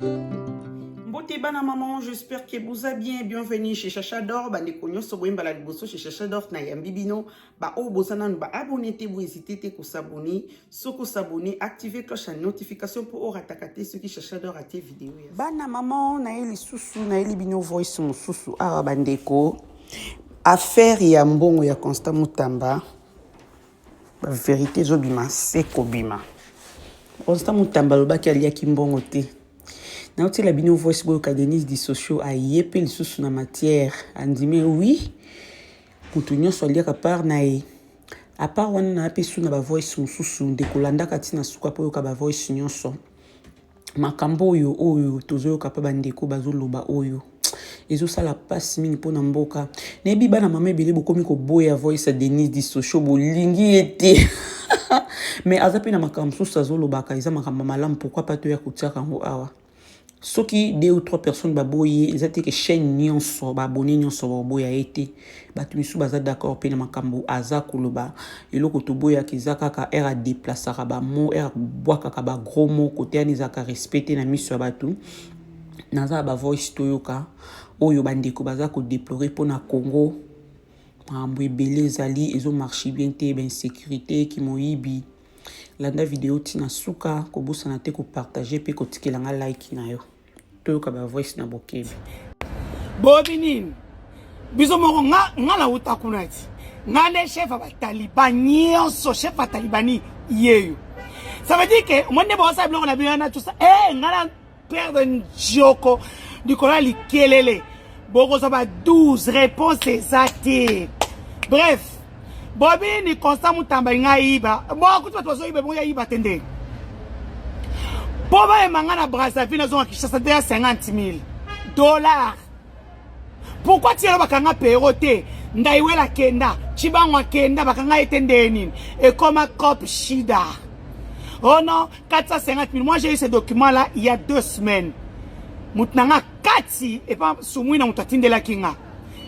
Beauté bana maman, j'espère que vous allez bien. Bienvenue chez Chacha d'Or. Bande konyo so boyemba la liboso chez Chacha d'Or na yambi bino. Ba o bosana ba abonner te vous hésitez te ko s'abonner, soko s'abonner, activer cloche de notification pour aura takate ceux qui Chacha d'Or à tes vidéos. Bana maman, na eli susu na eli bino voice mon susu ara bandeko. Affaire ya mbongo ya Constant Mutamba. Ba vérité zo bima seko bima. Constant Mutamba lobaki alia kimbongo te. Na ote la bino voice boyo ka Denise di socio a yepe lisusu na matière andime oui mutu nyonso aliaka par na ye a part wana na apesu na ba voice mususu ndekolanda kati na suka po yoka ba voice nyonso makambo oyo tozoyoka pa bandeko bazoloba oyo ezosala pasi mingi mpo na mboka nayebi bana mama ebele bokomi koboya voice ya Denise di socio bolingi ete mais aza pe na makambo mosusu azolobaka eza makambo malamu pourquoi pas toya kotiaka yango awa soki 2 ou 3 personnes baboye ezate ke chaîne nyonso babone nyonso baboya ete batu misu baza d'accord pe na makambo aza koloba eloko toboya kiza kaka era déplacer ba mot era bwaka ka ba gros mot côté anizaka respecter na miso ya batu naza ba voice toyoka oyo bandeko baza ko déplorer pour na Congo mambo ebele ezali ezo marcher bien te ben sécurité ki moyibi landa vidéo tina suka ko bosana te ko partager pe ko tikela nga like na yo toyoka ba voice na bokebi bobinini biso moko nga na uta kunati nga le chef ba taliban nyonso chef ba talibani yeyo ça veut dire que monde bo sa bloko na bina tout ça nga na perdre njoko dikola likelele boko ça ba 12 réponses exactes bref Bobini Constant Mutamba nga iba. Moi kuti bato iba mo ya iba tende. Boba emanga na Brazzaville zo Kinshasa de $50,000. Pourquoi tu bakanga perote ndaiwela kenda chibangwa kenda bakanga etende nini et comme cop shida. Oh non, 450,000. Moi j'ai eu ces documents là il y a 2 semaines. Mutnanga kati et pas sumwina mutatinde la kinga.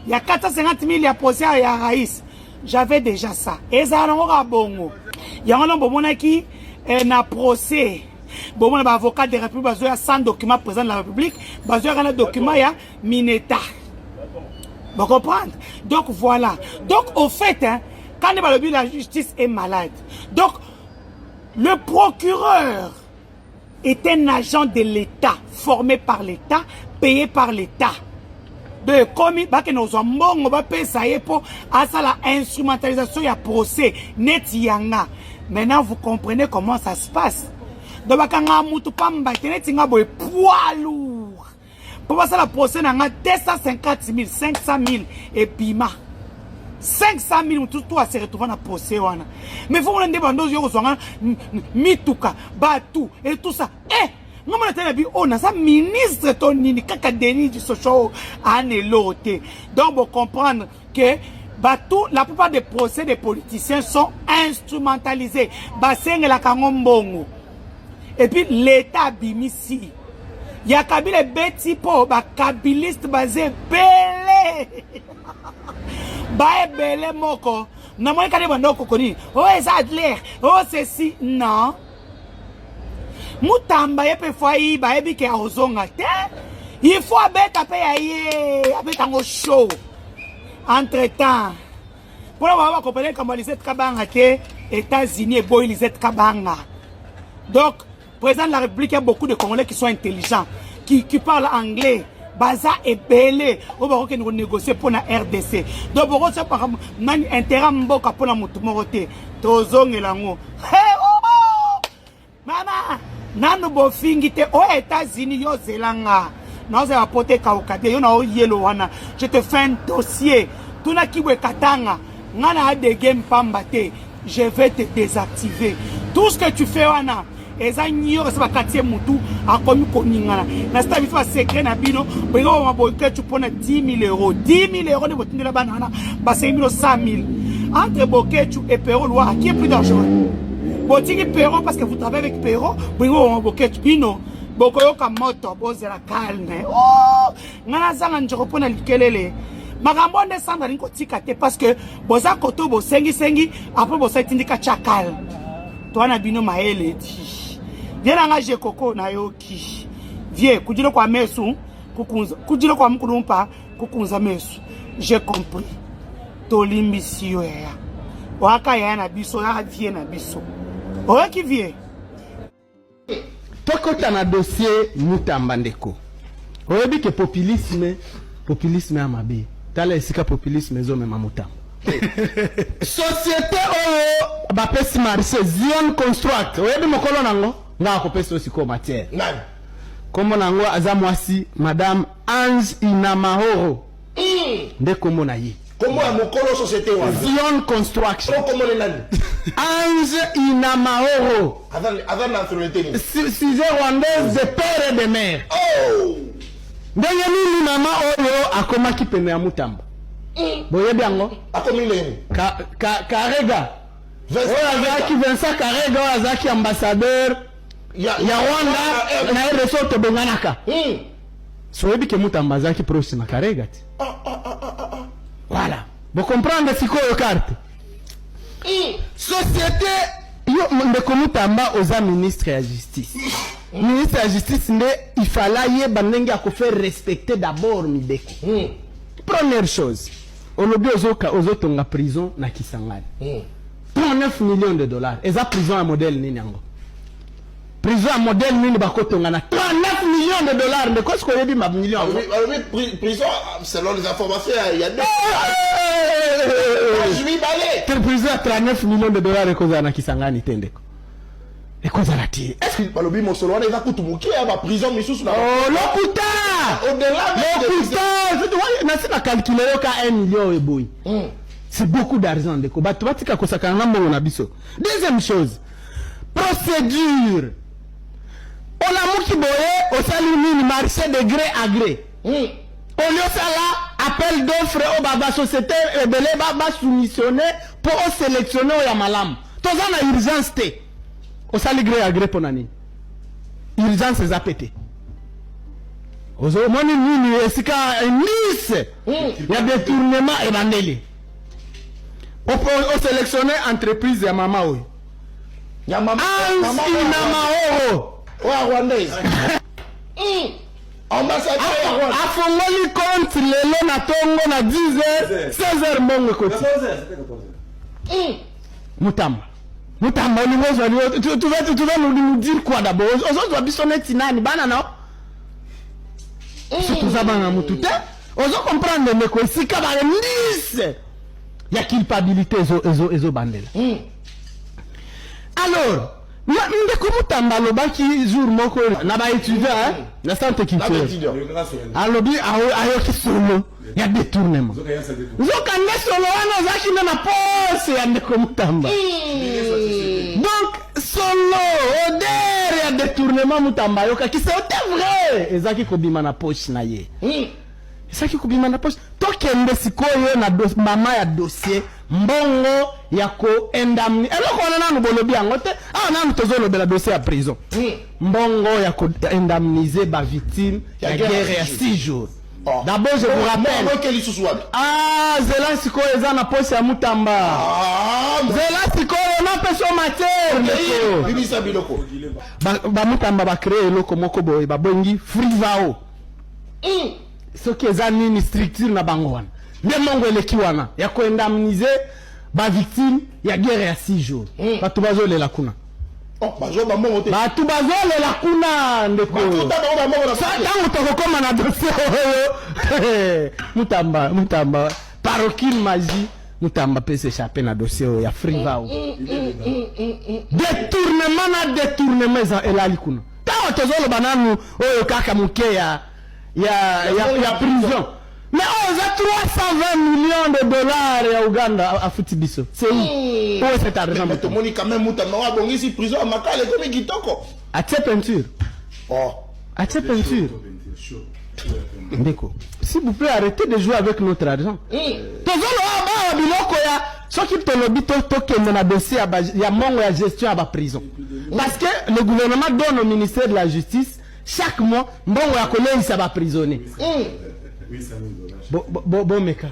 Il y a 450,000 ya posé ya Raïs. J'avais déjà ça. Et ça a bongo. Il y a un bon qui na procès. Bon, avocat de la République, il y a 100 documents présents de la République. Il y a un document, il y a Mineta. Vous comprenez? Donc voilà. Donc au fait, hein, quand la justice est malade, donc le procureur est un agent de l'État, formé par l'État, payé par l'État. De commis ba ke nos mbongo ba pesa yepo asa la instrumentalisation ya procès net yanga. Maintenant vous comprenez comment ça se passe. De bakanga mutu pamba net nga boy poids lourd. Pour passer la procès na nga 250,000 500,000 et pima 500,000 tout se retrouver na procès wana. Mais vous on ndebando yo kozanga mituka batu et tout ça. Non, on a ça ministre Tonini kaka Denis du Sochaux aneloté. Donc vous comprendre que la plupart des procès des politiciens sont instrumentalisés. Baseng la kangombongo. Et puis l'État bimisi. Il y a Kabila beti po ba kabiliste basé belé. Ba belé moko. Na moi kane bando kokoni. Oh Zadler, oh ceci non. Mutamba yepe foi ba ebi ke ozonga te il faut abeta pe aye abeta ngo show entre temps pour avoir compris comment Lisette Kabanga te États-Unis et boy Lisette Kabanga donc président de la République il y a beaucoup de Congolais qui sont intelligents qui parlent anglais baza et belé on va que nous négocier pour la RDC donc bon ça par nani intérêt mboka pour la mutu morote tozongela ngo mama nanu bofingi te o États-Unis yo zelanga nazo apote kaukade yo na o yelo wana je te fais un dossier tuna kiwe katanga ngana ade game pamba te je vais te désactiver tout ce que tu fais wana eza nyo se bakatie mutu akomi koningana na sta bifa secret na bino boyo maboke tu pona 10,000 euros 10,000 euros de botindela banana ba 100,000 entre Boketu et Perrault Loire qui est plus dangereux. Botiki Perrault parce que vous travaillez avec Perrault, Bringo Boketu Bino, Bokoyoka moto, bozela calme. Oh, ngana zanga njokopona likelele. Magambo descendre nko tikate parce que boza koto bo sengi après bosa tindika chakal. Toi na bino maele di. Viens nga je koko na yoki. vie kujile kwa mesu kukunza kujile kwa mkulumpa kukunza mesu. J'ai compris. Tolimbisi yo ya waka ya na biso ya vie na biso oye ki vie tokota na dossier Mutamba ndeko oyebi ke populisme ya mabe tala esika populisme ezomema Mutamba société oyo bapesi marché Zion Construct oyebi mokolo nango nga akopesa osiko matière nani kombo nango aza mwasi madame Ange Inamahoro nde kombo na ye kombo ya mokolo société wana Zion Construction kombo le nani Ange Inamahoro avant nationalité ni sujet rwandaise de père et de mère oh ndenge nini mama oyo akomaki pene ya Mutamba boyebi yango akomi nini Karega oyo azalaki Vincent Karega oyo azalaki ambassadeur ya Rwanda na RSO tobonganaka soyebi ke Mutamba azalaki proche na Karega ti voilà vous comprenez sikoyo carte société yo ndeko Mutamba oza ministre ya justice ministre ya justice nde il fallait ye bandenge à faire respecter d'abord Mideko première chose olobi ozotonga prison na Kisangani 39 millions de dollars eza prison ya modèle nini yango prison ya modèle nini bakotonga na 39 millions de dollars ndeko siko yebi ma millions prison selon les informations il y a deux prison ya 39 millions de dollars ekozala na Kisangani te ndeko ekozala ti est-ce que balobi mosolo wana eza kutu moke ya baprison misusu na lokuta au-delà lokuta nasi na calculer yo ka 1 million eboyi c'est beaucoup d'argent ndeko bato batika kosakana na mbongo na biso deuxième chose procédure olamuki boye osali nini marché de gré à gré olio sala appel d'offre o baba société ebele ba soumissionner pour sélectionner o ya malamu toza na urgence te osali gré à gré pona nini urgence eza pété ozo moni nini esika nice ya détournement ebandeli o sélectionner entreprise ya mama oyo ya mama Inamahoro oya rwandaise ambassadeur ya Rwanda afongoli compte lelo na tongo na 10h 16h mbongo ekoti Mutamba olingo tu vas nous dire quoi d'abord ozozwa biso neti nani bana na surtout za bana mutu te ozo comprendre ndeko esika ba ndise ya culpabilité ezo bandela alors ndeko Mutamba lobaki jour moko na ba étudiant na santé culturelle alobi ayoki solo ya détournement zoka nde solo wana zaki na pose ya ndeko Mutamba donc solo odeur ya détournement Mutamba yoka ki c'est vrai ezaki kobima na poche na ye ezaki kobima na poche tokende sikoyo na mama ya dossier mbongo ya ko endamni eloko wana nanu bolobi yango te nanu tozolobela dossier ya prison mbongo ya ko indemniser ba victime ya guerre ya 6 jours d'abord je vous rappelle zela sikoyo eza na poche ya Mutamba zela sikoyo na peso matière bibisa biloko ba Mutamba ba créer eloko moko boye ba bongi frivao soki eza nini structure na bango wana nde mongo eleki wana ya koindemniser ba victime ya guerre ya 6 jours bato bazolela kuna bato bazolela kuna ndeko ntango tokokoma na dossier oyo Mutamba par aucune magie Mutamba peut s'échapper na dossier oyo ya frivao détournement elali kuna ntango tozoloba nanu oyo kaka moke ya prison mais on a 320 millions de dollars ya Uganda à Futibiso c'est où est cet argent mais tout le monde quand même Mutamba wa bongisi prison à Makale comme kitoko à tes peinture à tes peinture ndeko s'il vous plaît arrêtez de jouer avec notre argent tozolo ba biloko ya soki tolobi tokende na dossier ya mongo ya gestion ya ba prison parce que le gouvernement donne au ministère de la justice chaque mois mbongo ya koleisa ba prisonnier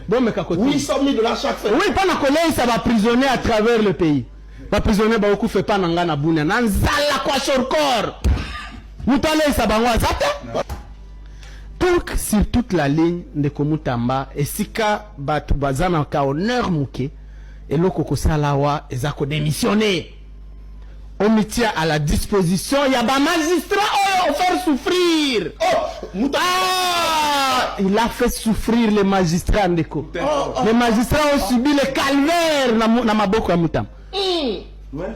bomeka côté 800 000 $ chaque fois oui pas na koleisa ba prisonnier à travers le pays ba prisonnier ba okufe pa na ngana bunya na nzala kwa shorkor Moutale Sabango Zata. Donc, sur toute la ligne de Komutamba, et sika batu bazana ka honneur mouké, et loko salawa ezako démissionné. On me tient à la disposition, il y a des magistrats qui ont fait souffrir. Il a fait souffrir les magistrats Ndeko. Les magistrats ont subi le calvaire dans Maboko Mutamba.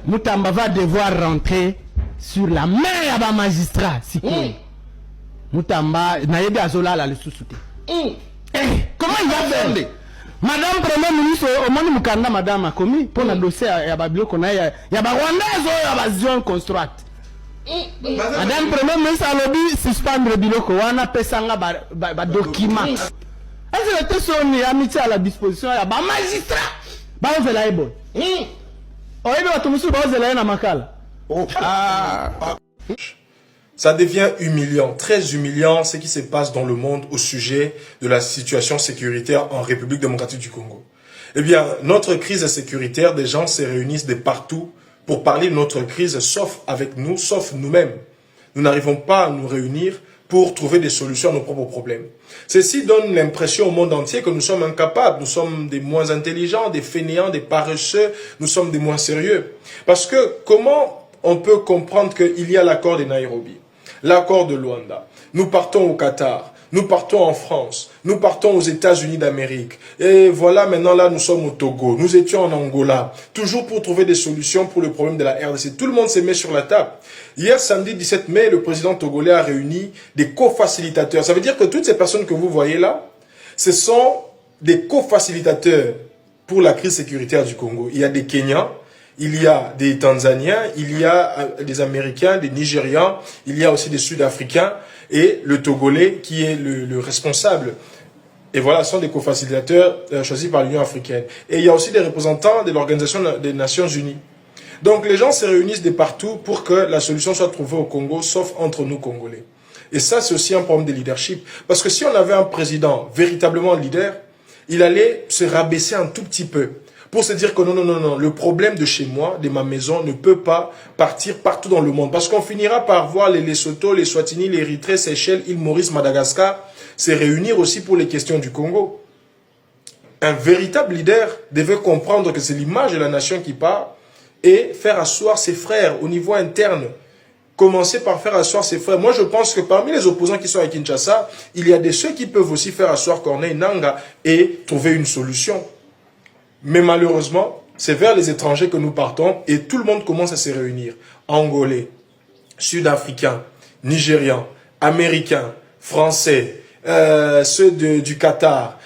Mutamba va devoir rentrer sur la main à des magistrats. Mutamba, Nayebi Azola la le sous-souté. Comment il va faire? Madame Premier ministre, au moins Mukanda, Madame a commis pour le dossier à Babilo qu'on a, il y a des Rwandais qui ont besoin construite. Madame Premier ministre a lobby suspendre Biloko, on a pesanga ba document. Est-ce que son amitié à la disposition, il y a des magistrats, bah on fait la ébole. On est tout monsieur, bah on fait la na makala. Ça devient humiliant, très humiliant, ce qui se passe dans le monde au sujet de la situation sécuritaire en République démocratique du Congo. Eh bien, notre crise sécuritaire, des gens se réunissent de partout pour parler de notre crise, sauf avec nous, sauf nous-mêmes. Nous n'arrivons pas à nous réunir pour trouver des solutions à nos propres problèmes. Ceci donne l'impression au monde entier que nous sommes incapables, nous sommes des moins intelligents, des fainéants, des paresseux, nous sommes des moins sérieux. Parce que comment on peut comprendre qu'il y a l'accord de Nairobi, l'accord de Luanda, nous partons au Qatar, nous partons en France, nous partons aux États-Unis d'Amérique. Et voilà, maintenant là, nous sommes au Togo, nous étions en Angola, toujours pour trouver des solutions pour le problème de la RDC. Tout le monde s'est mis sur la table. Hier, samedi 17 mai, le président togolais a réuni des co-facilitateurs. Ça veut dire que toutes ces personnes que vous voyez là, ce sont des co-facilitateurs pour la crise sécuritaire du Congo. Il y a des Kenyans, il y a des Tanzaniens, il y a des Américains, des Nigérians, il y a aussi des Sud-Africains et le Togolais qui est le responsable. Et voilà, ce sont des co-facilitateurs choisis par l'Union africaine. Et il y a aussi des représentants de l'Organisation des Nations Unies. Donc les gens se réunissent de partout pour que la solution soit trouvée au Congo, sauf entre nous Congolais. Et ça, c'est aussi un problème de leadership. Parce que si on avait un président véritablement leader, il allait se rabaisser un tout petit peu pour se dire que non, le problème de chez moi, de ma maison, ne peut pas partir partout dans le monde. Parce qu'on finira par voir les Lesotho, les Swatini, les Érythrée, Seychelles, île Maurice, Madagascar se réunir aussi pour les questions du Congo. Un véritable leader devait comprendre que c'est l'image de la nation qui part et faire asseoir ses frères au niveau interne. Commencer par faire asseoir ses frères. Moi, je pense que parmi les opposants qui sont à Kinshasa, il y a ceux qui peuvent aussi faire asseoir Corneille Nangaa et trouver une solution. Mais malheureusement, c'est vers les étrangers que nous partons et tout le monde commence à se réunir. Angolais, Sud-Africains, Nigérians, Américains, Français, ceux du Qatar,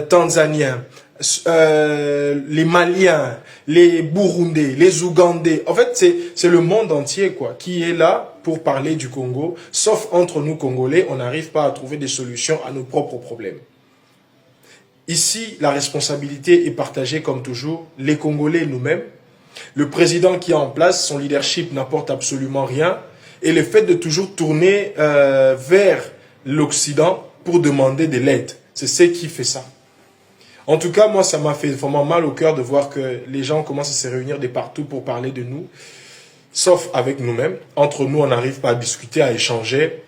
Tanzaniens, les Maliens, les Burundais, les Ougandais. En fait, c'est le monde entier quoi, qui est là pour parler du Congo. Sauf entre nous Congolais, on n'arrive pas à trouver des solutions à nos propres problèmes. Ici, la responsabilité est partagée comme toujours, les Congolais nous-mêmes. Le président qui est en place, son leadership n'apporte absolument rien. Et le fait de toujours tourner vers l'Occident pour demander de l'aide, c'est ce qui fait ça. En tout cas, moi, ça m'a fait vraiment mal au cœur de voir que les gens commencent à se réunir de partout pour parler de nous, sauf avec nous-mêmes. Entre nous, on n'arrive pas à discuter, à échanger.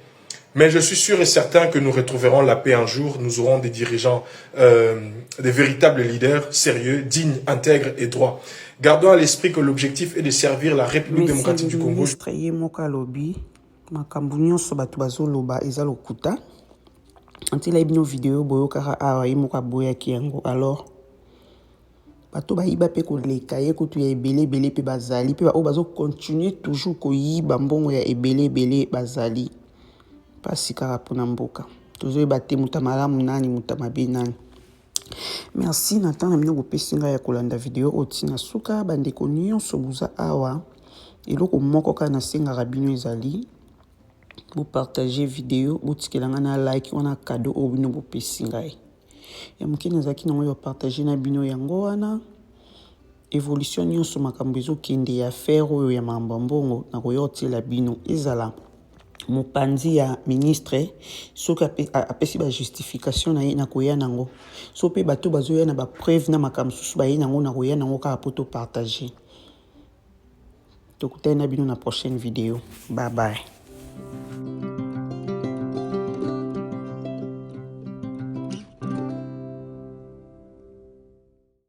Mais je suis sûr et certain que nous retrouverons la paix un jour. Nous aurons des dirigeants, des véritables leaders sérieux, dignes, intègres et droits. Gardons à l'esprit que l'objectif est de servir la République démocratique du Congo. Antila ibino vidéo boyo kaka awa imoka boya kiango alors bato ba iba pe ko leka ye kutu ya ebele pe bazali pe ba o bazo continuer toujours ko yiba mbongo ya ebele bazali pasi kaka pona mboka tozo ebate mutamala munani mutamabe nani. Merci Nathan na mino go pesinga ya kolanda vidéo otina suka bande ko nyonso buza awa eloko moko kana senga rabino ezali vous partagez vidéo, vous tikelanga na like, on a cadeau au bino bo pesingai. Ya mukina zaki na yo partager na bino yango wana. Évolution nyonso makambo ezokende ya faire oyo ya mambambongo na koyoti la bino ezala. Mopanzi ya ministre soki apesi ba justification na ye na koya nango. So pe bato bazoya na ba preuve na makambo susu ba ye nango na koya nango ka poto partager. Tokutana bino na prochaine vidéo. Bye bye.